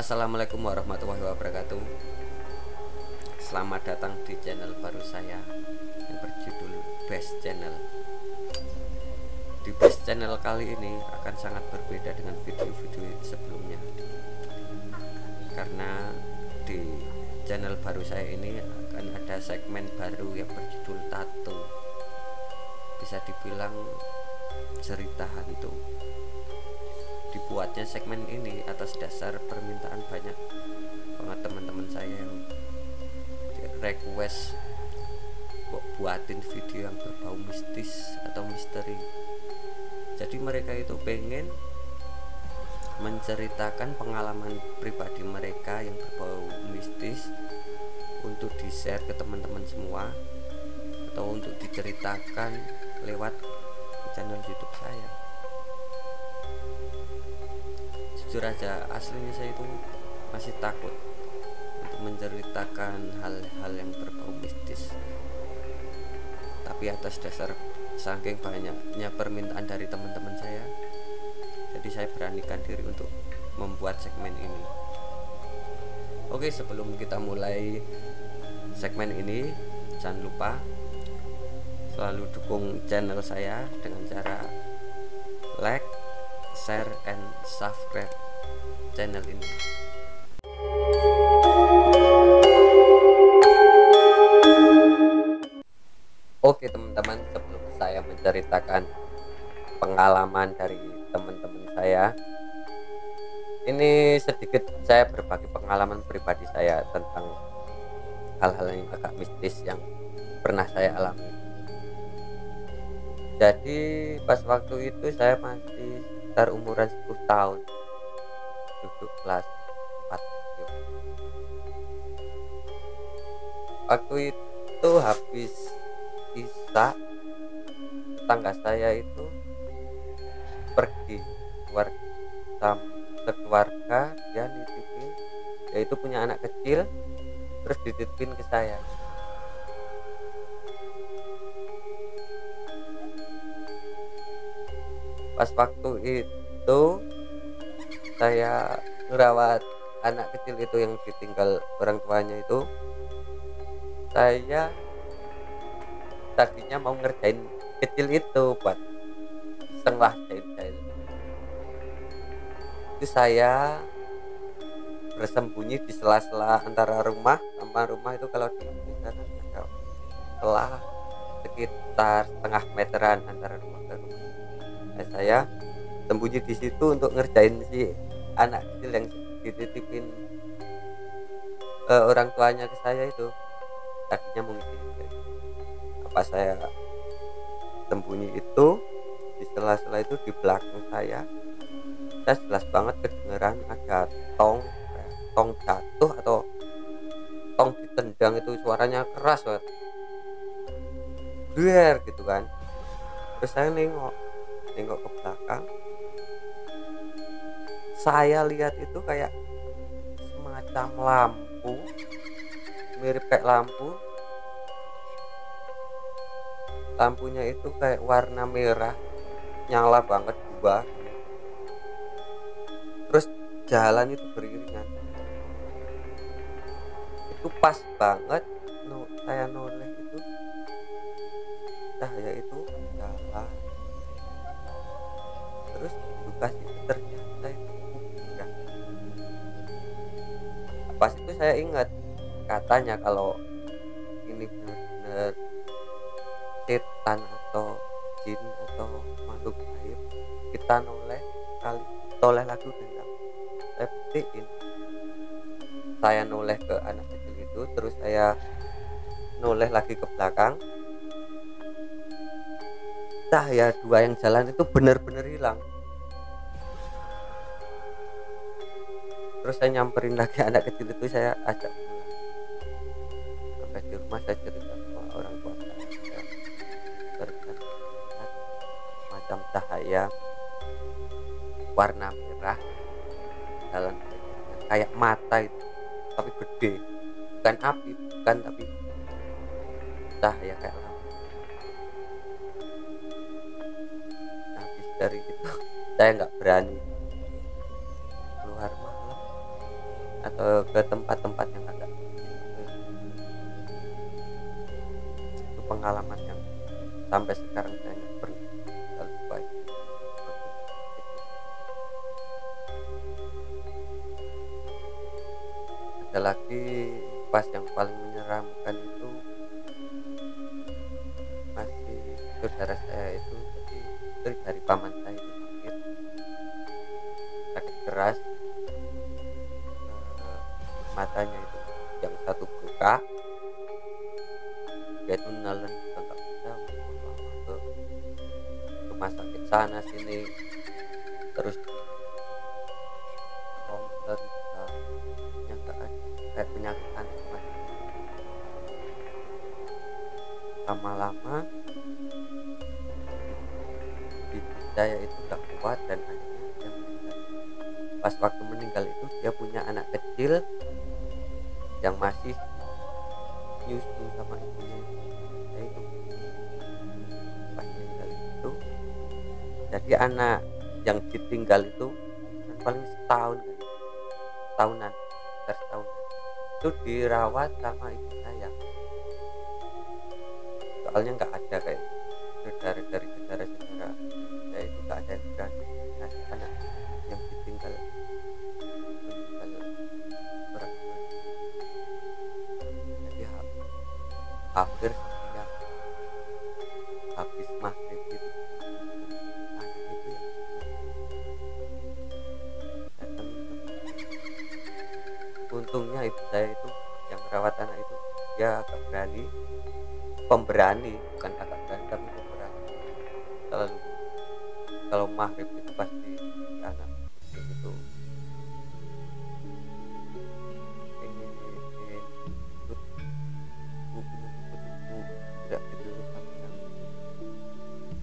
Assalamualaikum warahmatullahi wabarakatuh. Selamat datang di channel baru saya yang berjudul Best Channel. Di Best Channel kali ini akan sangat berbeda dengan video-video sebelumnya, karena di channel baru saya ini akan ada segmen baru yang berjudul Tato. Bisa dibilang cerita hantu. Dibuatnya segmen ini atas dasar permintaan banyak banget teman-teman saya yang request buatin video yang berbau mistis atau misteri. Jadi mereka itu pengen menceritakan pengalaman pribadi mereka yang berbau mistis untuk di-share ke teman-teman semua, atau untuk diceritakan lewat channel YouTube saya. Jujur aja, aslinya saya itu masih takut untuk menceritakan hal-hal yang berbau mistis, tapi atas dasar saking banyaknya permintaan dari teman-teman saya, jadi saya beranikan diri untuk membuat segmen ini. Oke, sebelum kita mulai segmen ini, jangan lupa selalu dukung channel saya dengan cara like, share, and subscribe channel ini. Oke teman-teman, sebelum saya menceritakan pengalaman dari teman-teman saya, ini sedikit saya berbagi pengalaman pribadi saya tentang hal-hal yang agak mistis yang pernah saya alami. Jadi pas waktu itu saya masih sekitar umuran 10 tahun, duduk kelas 4. Waktu itu habis isya, tetangga saya itu pergi keluar sekeluarga, dia nitipin, yaitu punya anak kecil, terus dititipin ke saya. Pas waktu itu saya merawat anak kecil itu yang ditinggal orang tuanya itu. Saya tadinya mau ngerjain kecil itu buat iseng lah, jahil-jahil. Itu saya bersembunyi di sela-sela antara rumah sama rumah itu. Kalau di sana ada celah sekitar setengah meteran antara rumah ke rumah. Nah, saya sembunyi di situ untuk ngerjain si anak kecil yang dititipin orang tuanya ke saya itu. Tadinya mungkin apa, saya sembunyi itu di sela-sela itu di belakang saya jelas banget kedengeran ada tong jatuh atau tong ditendang, itu suaranya keras banget, biar gitu kan. Terus saya nengok ke belakang, saya lihat itu kayak semacam lampu, mirip kayak lampunya itu kayak warna merah, nyala banget dua, terus jalan itu beriringan. Itu pas banget saya noleh itu, cahaya itu jalan, terus buka situ ternyata itu kuburan. Pas itu saya ingat katanya kalau ini benar-benar setan atau jin atau makhluk gaib, kita noleh lagi udah. Saya buktiin, saya noleh ke anak kecil itu, terus saya noleh lagi ke belakang, cahaya dua yang jalan itu benar-benar hilang. Terus saya nyamperin lagi anak kecil itu, saya ajak pulang. Sampai di rumah saya cerita sama orang tua saya, terlihat macam cahaya warna merah jalan kayak mata itu, tapi gede, bukan api, bukan, tapi cahaya kayak lampu. Habis dari itu saya nggak berani keluar malam, atau ke tempat-tempat yang agak itu pengalaman yang sampai sekarang saya nggak pernah bisa lupa. Ada lagi pas yang paling menyeramkan itu masih saudara saya itu, jadi istri dari paman saya itu sakit keras, matanya itu yang satu buka, dia itu nelen juga nggak bisa, ke rumah sakit sana sini, terus komputer juga yang nggak ada, kayak penyakit aneh macam. Lama-lama ibu saya itu nggak kuat dan akhirnya dia meninggal. Pas waktu meninggal itu dia punya anak kecil yang masih nyusu sama ibunya. Ya itu pas meninggal itu, jadi anak yang ditinggal itu kan paling setahun kan, tahunan, sekitar tahunan itu dirawat sama ibu saya, soalnya nggak ada kayak dari saudara-saudara saya itu nggak ada yang berani ngasih anak yang ditinggal meninggal orang tua. Jadi hampir setiap habis maghrib itu anak itu yang datang. Untungnya ibu saya itu yang merawat anak itu dia agak berani, pemberani, bukan agak berani tapi pemberani. Selalu kalau maghrib itu pasti anak itu ingin ikut ibu, tidak disuruh sama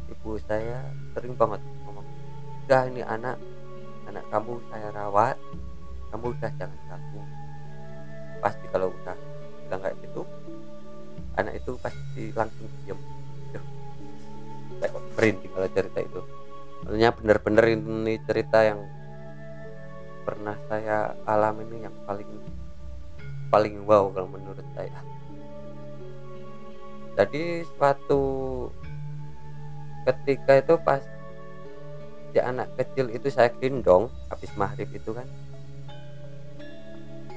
ibu saya sering banget ngomong, udah ini anak kamu saya rawat, kamu udah jangan ganggu. Pasti kalau udah bilang kayak gitu, anak itu pasti langsung diam. Saya kok merinding kalau cerita itu. Sebenarnya benar-benar ini cerita yang pernah saya alami, ini yang paling wow kalau menurut saya. Jadi suatu ketika itu pas si anak kecil itu saya gendong habis maghrib itu kan,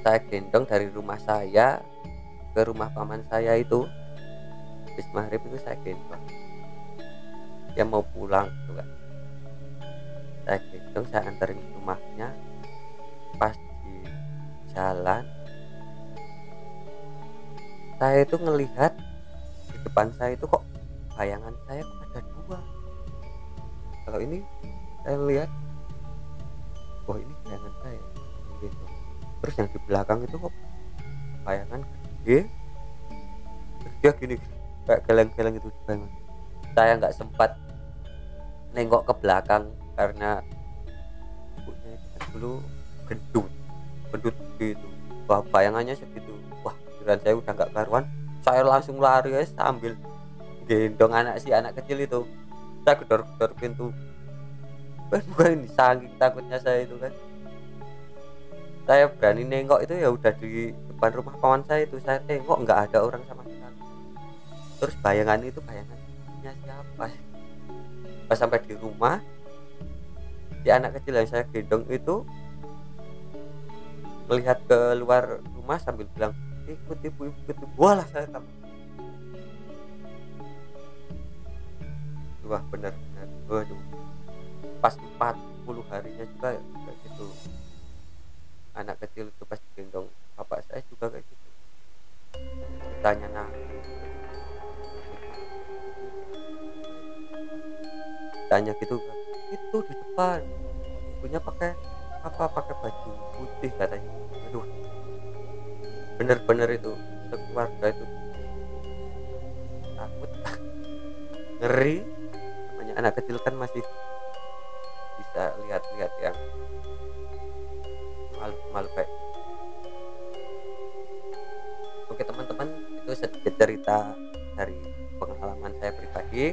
saya gendong dari rumah saya ke rumah paman saya itu. Habis maghrib itu saya gendong, dia mau pulang gitu kan, saya gendong, saya anterin ke rumahnya. Pas di jalan saya itu ngelihat di depan saya itu kok bayangan saya kok ada dua. Kalau ini saya lihat, wah ini bayangan saya gitu. Terus yang di belakang itu kok bayangan gede, terus dia gini kayak geleng-geleng itu di bayangan. Saya nggak sempat nengok ke belakang karena ibunya itu kan dulu gendut gitu. Wah bayangannya segitu, wah pikiran saya udah nggak karuan. Saya langsung lari ya sambil gendong anak kecil itu. Saya gedor-gedor pintu, bukan ini, saking takutnya saya itu kan. Saya berani nengok itu ya udah di depan rumah kawan saya itu. Saya tengok nggak ada orang sama sekali. Terus bayangan itu bayangannya siapa? Pas sampai di rumah, si anak kecil yang saya gendong itu melihat ke luar rumah sambil bilang, ikut ibu. Walah saya takut. Wah benar-benar, waduh. Pas 40 harinya juga kayak gitu. Anak kecil itu pas gendong bapak saya juga kayak gitu. Tanya tanya gitu kan, itu di depan ibunya pakai baju putih katanya. Aduh bener-bener itu keluarga itu takut ngeri. Namanya anak kecil kan masih bisa lihat-lihat yang malu-malu kayak. Oke teman-teman, itu sedikit cerita dari pengalaman saya pribadi.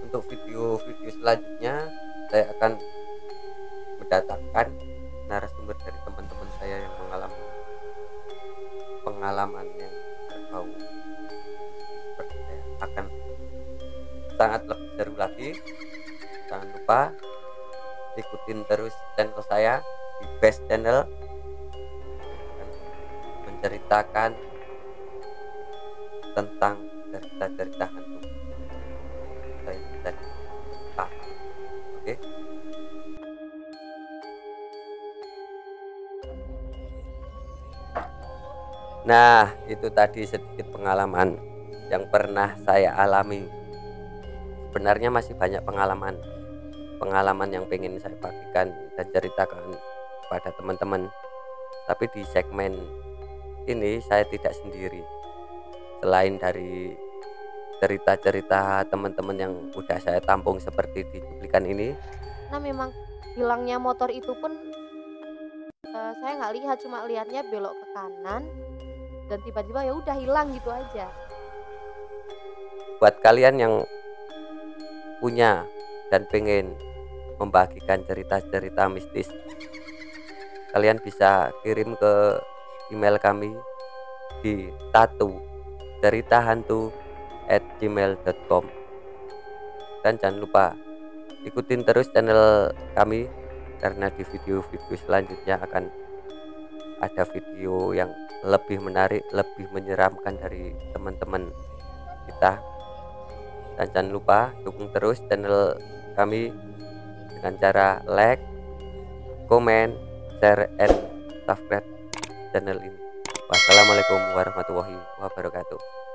Untuk video-video selanjutnya saya akan mendatangkan narasumber dari teman-teman saya saya yang mengalami pengalaman yang berbau seperti saya akan sangat lebih seru lagi. Jangan lupa ikutin terus channel saya di Best Channel, menceritakan tentang cerita-cerita hantu saya bisa oke. Nah, itu tadi sedikit pengalaman yang pernah saya alami. Sebenarnya masih banyak pengalaman yang pengen saya bagikan dan ceritakan kepada teman-teman. Tapi di segmen ini saya tidak sendiri. Selain dari cerita-cerita teman-teman yang udah saya tampung seperti di cuplikan ini. Nah memang hilangnya motor itu pun saya nggak lihat, cuma lihatnya belok ke kanan dan tiba-tiba ya udah hilang gitu aja. Buat kalian yang punya dan pengen membagikan cerita-cerita mistis, kalian bisa kirim ke email kami di tatu.ceritahantu@gmail.com. Dan jangan lupa ikutin terus channel kami, karena di video-video selanjutnya akan ada video yang lebih menarik, lebih menyeramkan dari teman-teman kita. Dan jangan lupa dukung terus channel kami dengan cara like, comment, share, and subscribe channel ini. Wassalamualaikum warahmatullahi wabarakatuh.